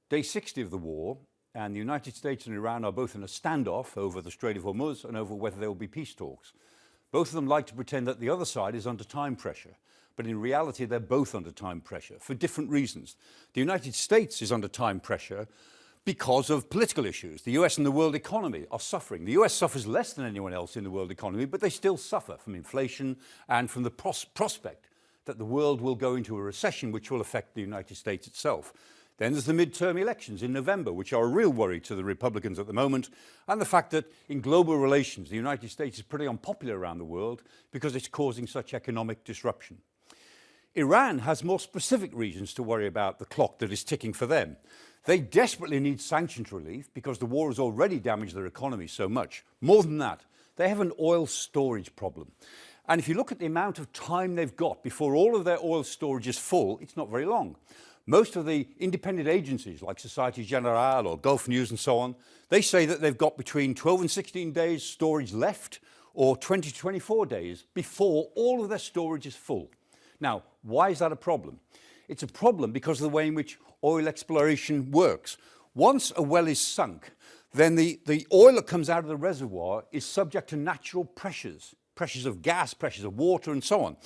day 60 of the war, and the United States and Iran are both in a standoff over the Strait of Hormuz and over whether there will be peace talks. Both of them like to pretend that the other side is under time pressure, but in reality they're both under time pressure for different reasons. The United States is under time pressure because of political issues. The US and the world economy are suffering. The US suffers less than anyone else in the world economy, but they still suffer from inflation and from the prospect that the world will go into a recession which will affect the United States itself. Then there's the midterm elections in November, which are a real worry to the Republicans at the moment, and the fact that in global relations, the United States is pretty unpopular around the world because it's causing such economic disruption. Iran has more specific reasons to worry about the clock that is ticking for them. They desperately need sanctions relief because the war has already damaged their economy so much. More than that, they have an oil storage problem. And if you look at the amount of time they've got before all of their oil storage is full, it's not very long. Most of the independent agencies like Societe Generale or Gulf News and so on, they say that they've got between 12 and 16 days storage left or 20 to 24 days before all of their storage is full. Now, why is that a problem? It's a problem because of the way in which oil exploration works. Once a well is sunk, then the oil that comes out of the reservoir is subject to natural pressures of gas, pressures of water and so on.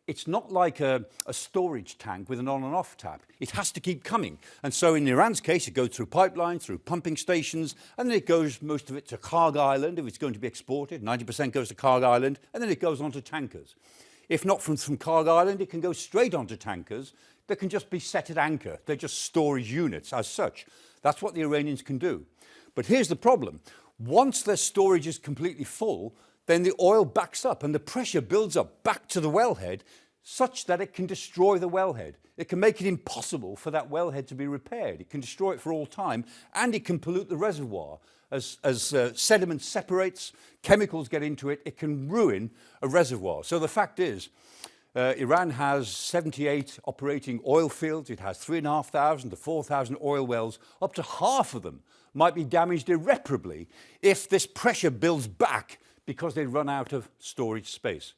It's not like a storage tank with an on and off tap. It has to keep coming. And so in Iran's case, it goes through pipelines, through pumping stations, and then it goes, most of it, to Karg Island if it's going to be exported. 90% goes to Karg Island, and then it goes onto tankers. If not from Karg Island, it can go straight onto tankers that can just be set at anchor. They're just storage units as such. That's what the Iranians can do. But here's the problem. Once their storage is completely full, then the oil backs up and the pressure builds up back to the wellhead such that it can destroy the wellhead. It can make it impossible for that wellhead to be repaired. It can destroy it for all time, and it can pollute the reservoir. As sediment separates, chemicals get into it, it can ruin a reservoir. So the fact is, Iran has 78 operating oil fields. It has 3,500 to 4,000 oil wells. Up to half of them might be damaged irreparably if this pressure builds back because they run out of storage space.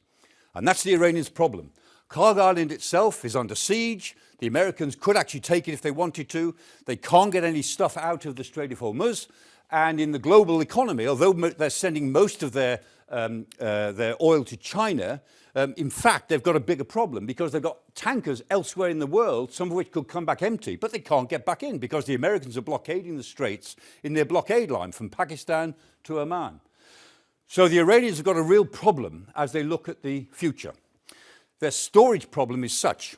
And that's the Iranians' problem. Karg Island itself is under siege. The Americans could actually take it if they wanted to. They can't get any stuff out of the Strait of Hormuz. And in the global economy, although they're sending most of their oil to China, in fact, they've got a bigger problem because they've got tankers elsewhere in the world, some of which could come back empty, but they can't get back in because the Americans are blockading the straits in their blockade line from Pakistan to Oman. So the Iranians have got a real problem as they look at the future. Their storage problem is such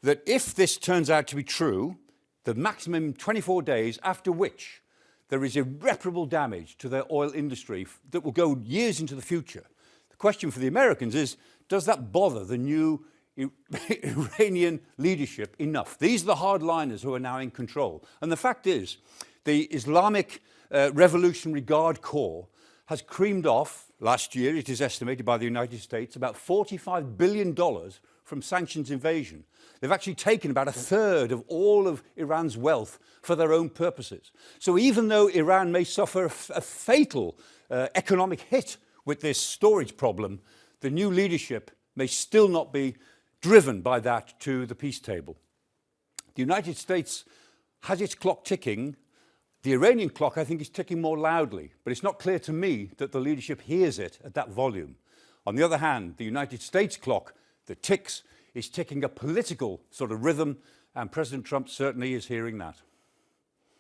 that if this turns out to be true, the maximum 24 days after which there is irreparable damage to their oil industry that will go years into the future. The question for the Americans is, does that bother the new Iranian leadership enough? These are the hardliners who are now in control. And the fact is, the Islamic Revolutionary Guard Corps has creamed off, last year, it is estimated by the United States, about $45 billion from sanctions invasion. They've actually taken about a third of all of Iran's wealth for their own purposes. So even though Iran may suffer a fatal economic hit with this storage problem, the new leadership may still not be driven by that to the peace table. The United States has its clock ticking. The Iranian clock, I think, is ticking more loudly, but it's not clear to me that the leadership hears it at that volume. On the other hand, the United States clock that ticks is ticking a political sort of rhythm, and President Trump certainly is hearing that.